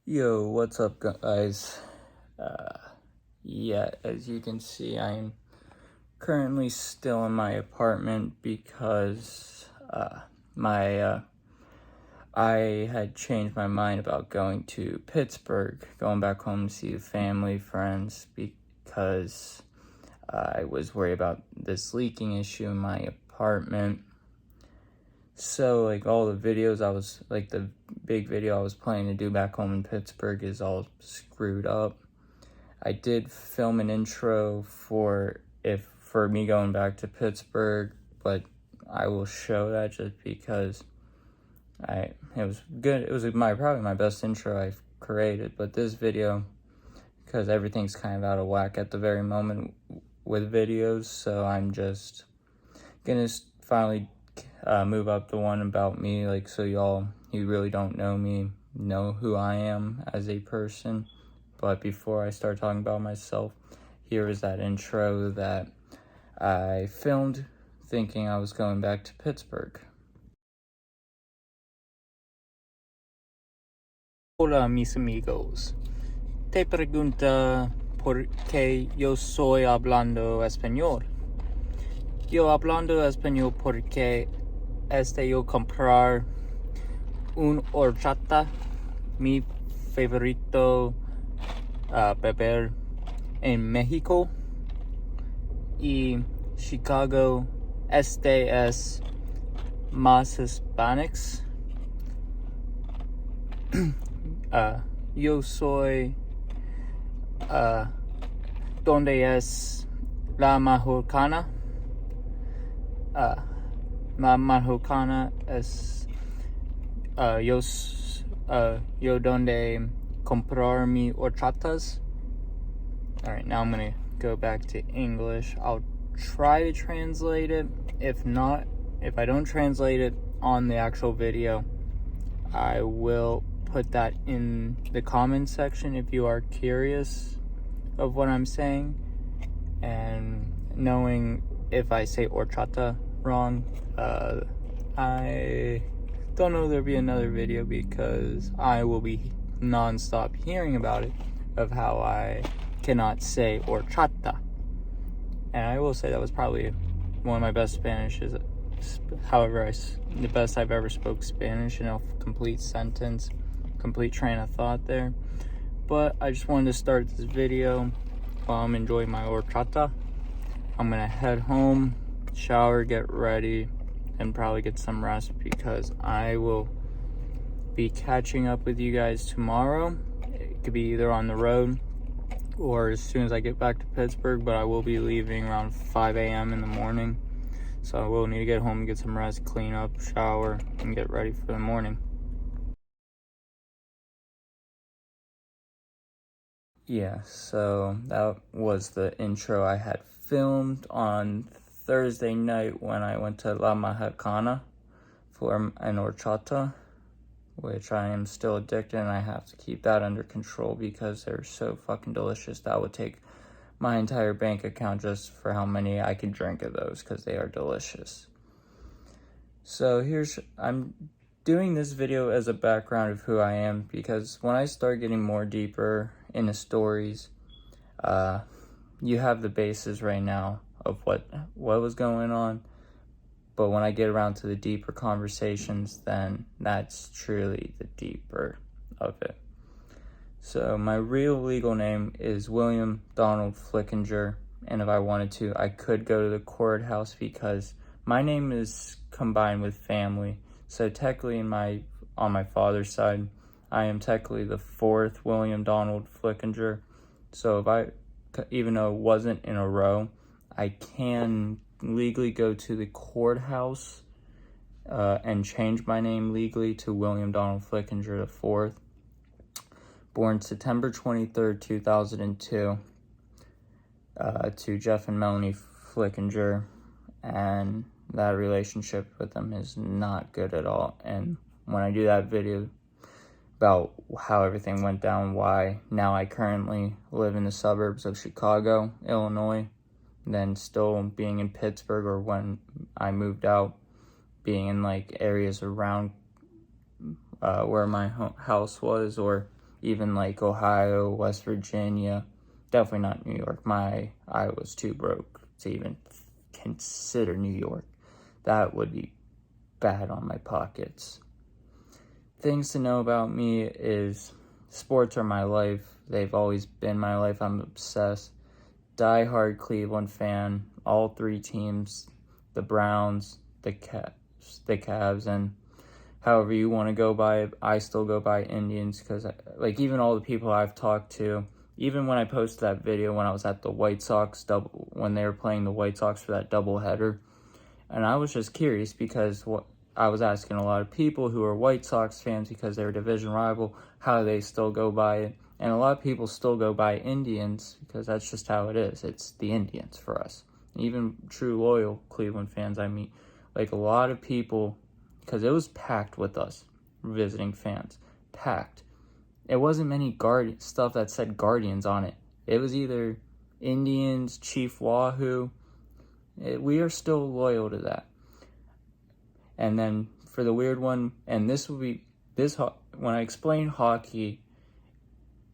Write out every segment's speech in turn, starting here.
Yo, what's up, guys? Yeah, as you can see, I'm currently still in my apartment because I had changed my mind about going to Pittsburgh, going back home to see the family, friends, because I was worried about this leaking issue in my apartment. So, like, all the videos the big video I was planning to do back home in Pittsburgh is all screwed up. I did film an intro for me going back to Pittsburgh, but I will show that just because it was good. It was probably my best intro I've created, but this video, because everything's kind of out of whack at the very moment with videos, so I'm just gonna finally move up the one about me, like, so y'all who really don't know me know who I am as a person. But before I start talking about myself, here is that intro that I filmed thinking I was going back to Pittsburgh. Hola, mis amigos. Te pregunta por qué yo soy hablando español. Yo hablando español porque yo comprar un horchata, mi favorito beber en México, y Chicago es más Hispanics. Yo soy donde es la mexicana. La mexicana es yo donde comprar mi horchatas. Alright, now I'm gonna go back to English. I'll try to translate it. If I don't translate it on the actual video, I will put that in the comments section if you are curious of what I'm saying. And knowing if I say horchata wrong, I don't know there'll be another video because I will be non-stop hearing about it, of how I cannot say horchata. And I will say that was probably one of my best Spanishes. However, the best I've ever spoke Spanish in a complete sentence, complete train of thought there. But I just wanted to start this video while I'm enjoying my horchata. I'm gonna head home, shower, get ready, and probably get some rest because I will be catching up with you guys tomorrow. It could be either on the road or as soon as I get back to Pittsburgh, but I will be leaving around 5 a.m. in the morning. So I will need to get home, get some rest, clean up, shower, and get ready for the morning. Yeah, so that was the intro I had filmed on Thursday night when I went to La Mexicana for an horchata, which I am still addicted, and I have to keep that under control because they're so fucking delicious. That would take my entire bank account just for how many I can drink of those, because they are delicious. So I'm doing this video as a background of who I am, because when I start getting more deeper into stories, you have the basis right now of what was going on. But when I get around to the deeper conversations, then that's truly the deeper of it. So my real legal name is William Donald Flickinger, and if I wanted to, I could go to the courthouse because my name is combined with family. So technically on my father's side, I am technically the fourth William Donald Flickinger. So even though it wasn't in a row, I can legally go to the courthouse and change my name legally to William Donald Flickinger IV. Born September 23rd, 2002, to Jeff and Melanie Flickinger, and that relationship with them is not good at all. And when I do that video about how everything went down, why now I currently live in the suburbs of Chicago, Illinois, then still being in Pittsburgh, or when I moved out, being in like areas around where my house was, or even like Ohio, West Virginia. Definitely not New York. I was too broke to even consider New York. That would be bad on my pockets. Things to know about me is sports are my life. They've always been my life. I'm obsessed. Die-hard Cleveland fan. All three teams, the Browns, the Cavs, and however you want to go by it. I still go by Indians because, like, even all the people I've talked to, even when I posted that video when I was at the White Sox when they were playing the White Sox for that doubleheader, and I was just curious because I was asking a lot of people who are White Sox fans because they're a division rival, how they still go by it. And a lot of people still go by Indians because that's just how it is. It's the Indians for us. Even true loyal Cleveland fans I meet, like a lot of people, because it was packed with us, visiting fans. Packed. It wasn't many stuff that said Guardians on it. It was either Indians, Chief Wahoo. We are still loyal to that. And then for the weird one, and this will be, when I explain hockey,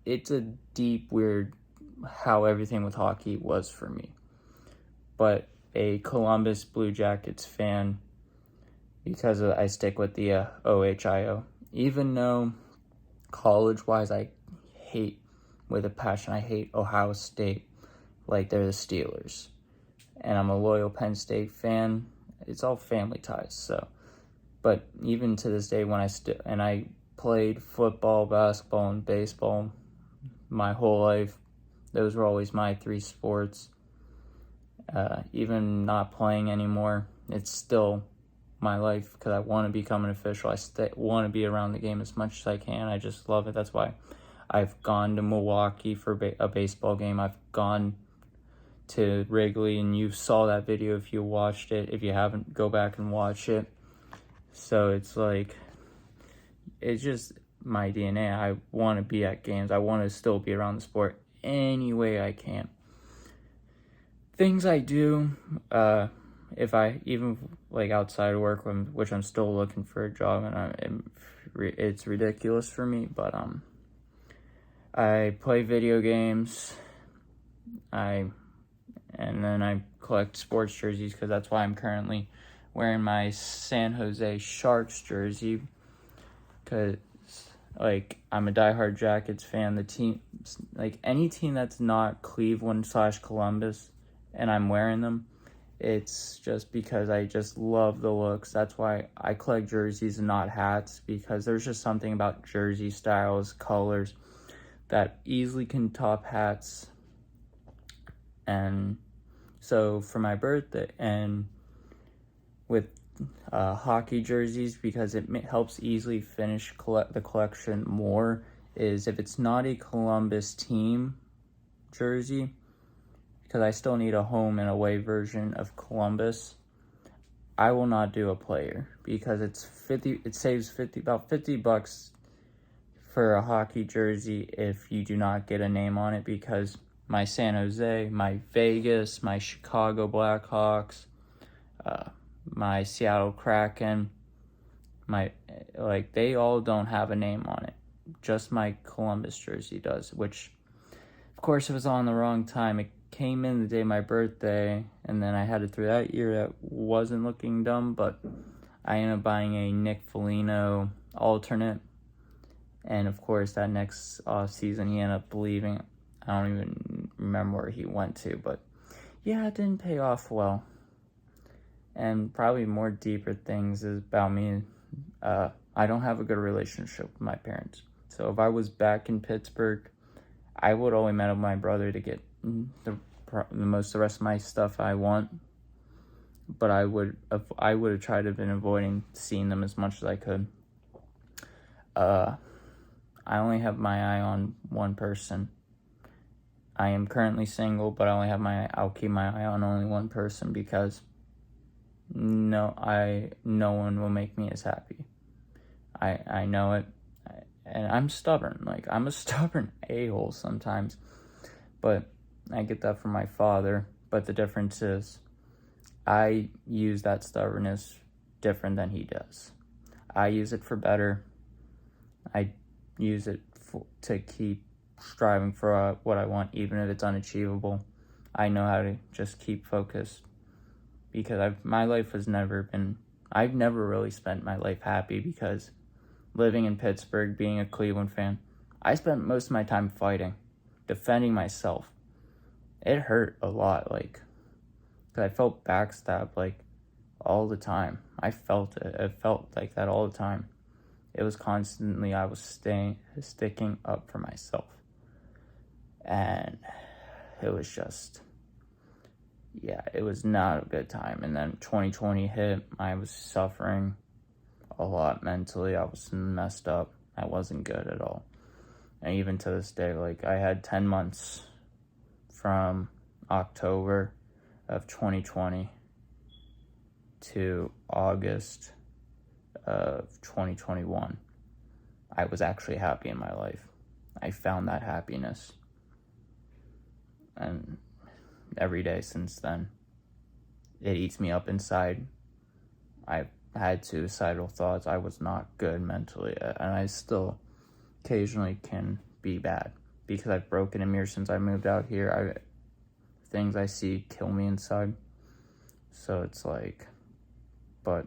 it's a deep, weird, how everything with hockey was for me. But a Columbus Blue Jackets fan, because I stick with the OHIO. Even though college-wise I hate, with a passion, I hate Ohio State like they're the Steelers. And I'm a loyal Penn State fan. It's all family ties, so. But even to this day, when I played football, basketball, and baseball my whole life, those were always my three sports. Even not playing anymore, it's still my life because I want to become an official. I want to be around the game as much as I can. I just love it. That's why I've gone to Milwaukee for a baseball game. I've gone to Wrigley, and you saw that video if you watched it. If you haven't, go back and watch it. So it's like, it's just my DNA. I want to be at games. I want to still be around the sport any way I can. Things I do, if I, even like outside of work, which I'm still looking for a job, and it's ridiculous for me, but I play video games, and then I collect sports jerseys because that's why I'm currently wearing my San Jose Sharks jersey, because like I'm a diehard Jackets fan. The team, like any team that's not Cleveland/Columbus, and I'm wearing them, it's just because I just love the looks. That's why I collect jerseys and not hats, because there's just something about jersey styles, colors that easily can top hats. And so for my birthday, and with hockey jerseys, because it helps easily finish the collection more, is if it's not a Columbus team jersey, because I still need a home and away version of Columbus, I will not do a player, because it saves about $50 for a hockey jersey if you do not get a name on it, because my San Jose, my Vegas, my Chicago Blackhawks, my Seattle Kraken, they all don't have a name on it. Just my Columbus jersey does, which, of course, it was on the wrong time. It came in the day of my birthday, and then I had it through that year. That wasn't looking dumb, but I ended up buying a Nick Foligno alternate, and of course, that next season, he ended up leaving. I don't even remember where he went to, but yeah, it didn't pay off well. And probably more deeper things is about me. I don't have a good relationship with my parents. So if I was back in Pittsburgh, I would only met with my brother to get the rest of my stuff I want. But I would have tried to have been avoiding seeing them as much as I could. I only have my eye on one person. I am currently single, but I'll keep my eye on only one person, because no one will make me as happy. I know it, and I'm stubborn. Like, I'm a stubborn a-hole sometimes, but I get that from my father. But the difference is, I use that stubbornness different than he does. I use it for better. I use it to keep striving for what I want, even if it's unachievable. I know how to just keep focused, because my life has never been, I've never really spent my life happy, because living in Pittsburgh, being a Cleveland fan, I spent most of my time fighting, defending myself. It hurt a lot, like, because I felt backstabbed, like, all the time. I felt it. It felt like that all the time. It was constantly, I was sticking up for myself. And it was just, yeah, it was not a good time. And then 2020 hit. I was suffering a lot mentally. I was messed up. I wasn't good at all. And even to this day, like, I had 10 months from October of 2020 to August of 2021. I was actually happy in my life. I found that happiness. And every day since then, it eats me up inside. I've had suicidal thoughts. I was not good mentally, and I still occasionally can be bad, because I've broken a mirror since I moved out here. Things I see kill me inside. So it's like, but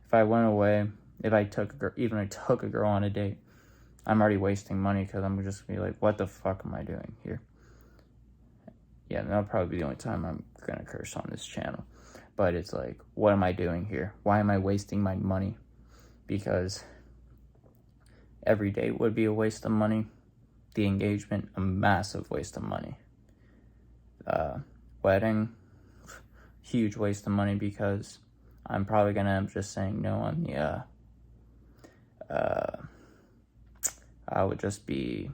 if I went away, if I took a girl on a date, I'm already wasting money, because I'm just gonna be like, what the fuck am I doing here? Yeah, that'll probably be the only time I'm gonna curse on this channel. But it's like, what am I doing here? Why am I wasting my money? Because every date would be a waste of money. The engagement, a massive waste of money. Wedding, huge waste of money, because I'm probably gonna end up just saying no on the, I would just be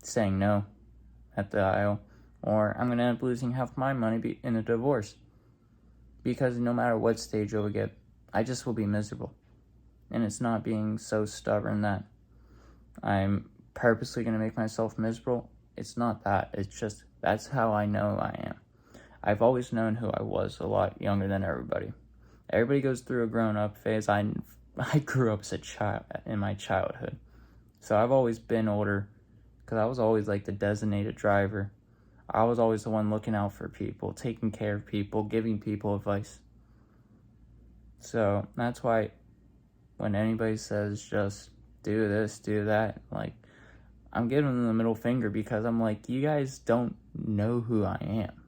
saying no at the aisle, or I'm gonna end up losing half my money in a divorce, because no matter what stage you'll get, I just will be miserable. And it's not being so stubborn that I'm purposely gonna make myself miserable. It's not that. It's just, that's how I know I am. I've always known who I was, a lot younger than everybody. Everybody goes through a grown-up phase. I grew up as a child in my childhood, so I've always been older, because I was always like the designated driver. I was always the one looking out for people, taking care of people, giving people advice. So that's why when anybody says just do this, do that, like, I'm giving them the middle finger, because I'm like, you guys don't know who I am.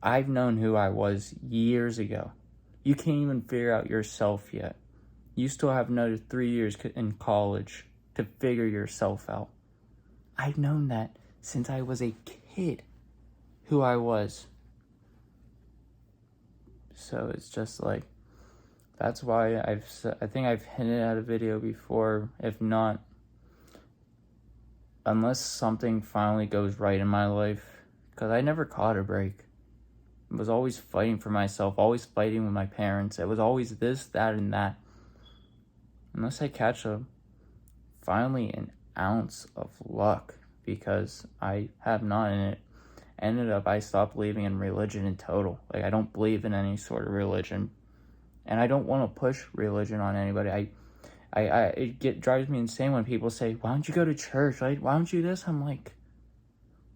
I've known who I was years ago. You can't even figure out yourself yet. You still have another 3 years in college to figure yourself out. I've known that since I was a kid, who I was. So it's just like, that's why I think I've hinted at a video before. If not, unless something finally goes right in my life, because I never caught a break. I was always fighting for myself, always fighting with my parents. It was always this, that, and that. Unless I catch finally an ounce of luck, because I have not, and it ended up, I stopped believing in religion in total. Like, I don't believe in any sort of religion, and I don't want to push religion on anybody. It drives me insane when people say, why don't you go to church? Like, why don't you do this? I'm like,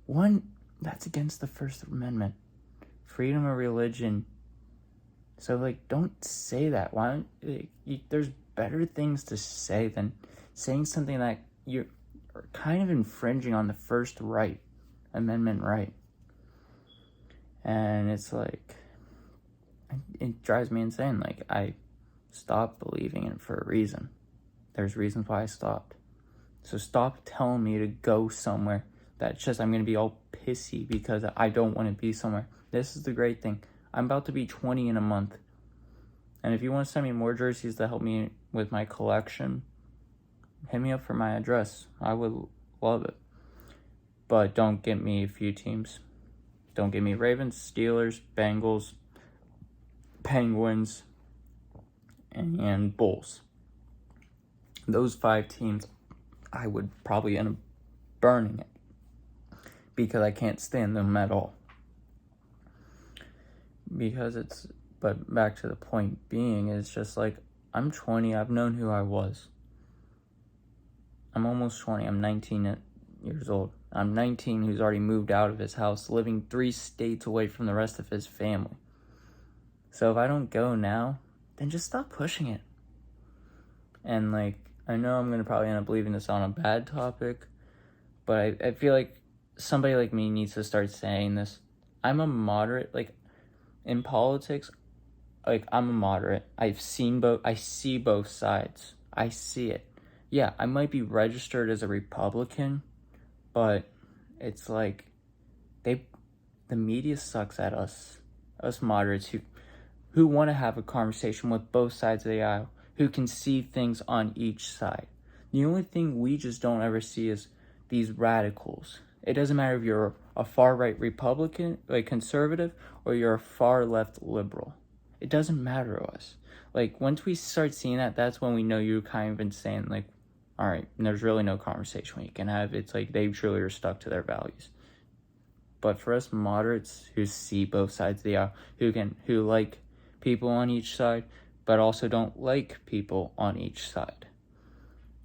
one, that's against the First Amendment. Freedom of religion. So, like, don't say that. Why don't there's better things to say than saying something that you're kind of infringing on the First Amendment right. And it's like, it drives me insane. Like, I stopped believing in it for a reason. There's reasons why I stopped. So stop telling me to go somewhere that's just, I'm going to be all pissy because I don't want to be somewhere. This is the great thing. I'm about to be 20 in a month. And if you want to send me more jerseys to help me with my collection, hit me up for my address. I would love it. But don't get me a few teams. Don't get me Ravens, Steelers, Bengals, Penguins, and Bulls. Those 5 teams, I would probably end up burning it, because I can't stand them at all. But back to the point being, it's just like, I'm 20, I've known who I was. I'm almost 20. I'm 19 years old. I'm 19 who's already moved out of his house, living 3 states away from the rest of his family. So if I don't go now, then just stop pushing it. And like, I know I'm going to probably end up leaving this on a bad topic, but I feel like somebody like me needs to start saying this. I'm a moderate, like, in politics, like, I'm a moderate. I see both sides. I see it. Yeah, I might be registered as a Republican, but it's like, the media sucks at us moderates who want to have a conversation with both sides of the aisle, who can see things on each side. The only thing we just don't ever see is these radicals. It doesn't matter if you're a far-right Republican, like conservative, or you're a far-left liberal. It doesn't matter to us. Like, once we start seeing that, that's when we know you're kind of insane. Like, all right, there's really no conversation we can have. It's like they truly are stuck to their values. But for us moderates who see both sides of the aisle, who like people on each side, but also don't like people on each side,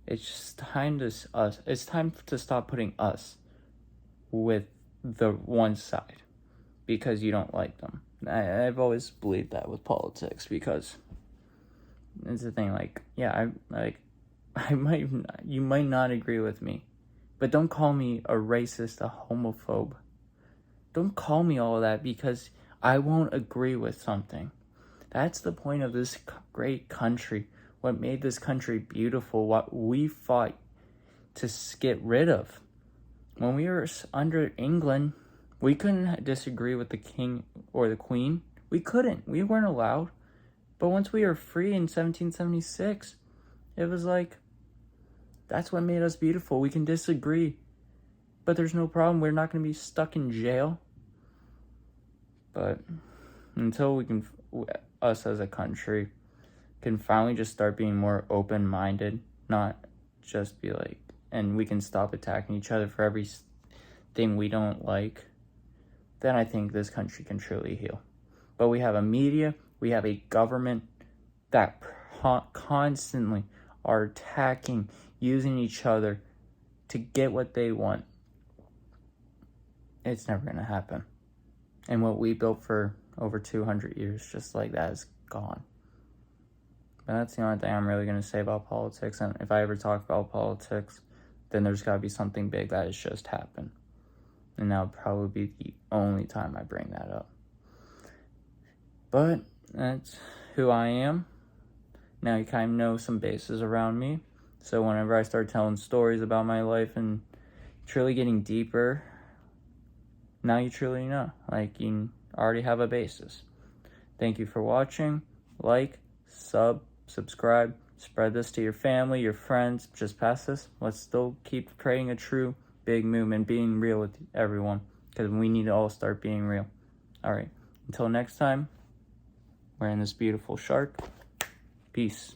it's just time to us. It's time to stop putting us with the one side because you don't like them. I've always believed that with politics, because it's the thing. Like, yeah, you might not agree with me, but don't call me a racist, a homophobe. Don't call me all of that because I won't agree with something. That's the point of this great country. What made this country beautiful, what we fought to get rid of. When we were under England, we couldn't disagree with the king or the queen. We couldn't. We weren't allowed. But once we were free in 1776, it was like, that's what made us beautiful. We can disagree, but there's no problem. We're not going to be stuck in jail. But until we can, us as a country, can finally just start being more open-minded, not just be like, and we can stop attacking each other for everything we don't like, then I think this country can truly heal. But we have a media, we have a government that constantly are attacking, using each other to get what they want. It's never going to happen. And what we built for over 200 years, just like that, is gone. But that's the only thing I'm really going to say about politics. And if I ever talk about politics, then there's got to be something big that has just happened. And that would probably be the only time I bring that up. But that's who I am. Now you kind of know some bases around me. So whenever I start telling stories about my life and truly getting deeper, now you truly know. Like, you already have a basis. Thank you for watching. Like, subscribe, spread this to your family, your friends. Just pass this. Let's still keep creating a true big movement, being real with everyone, because we need to all start being real. All right, until next time, wearing this beautiful shark. Peace.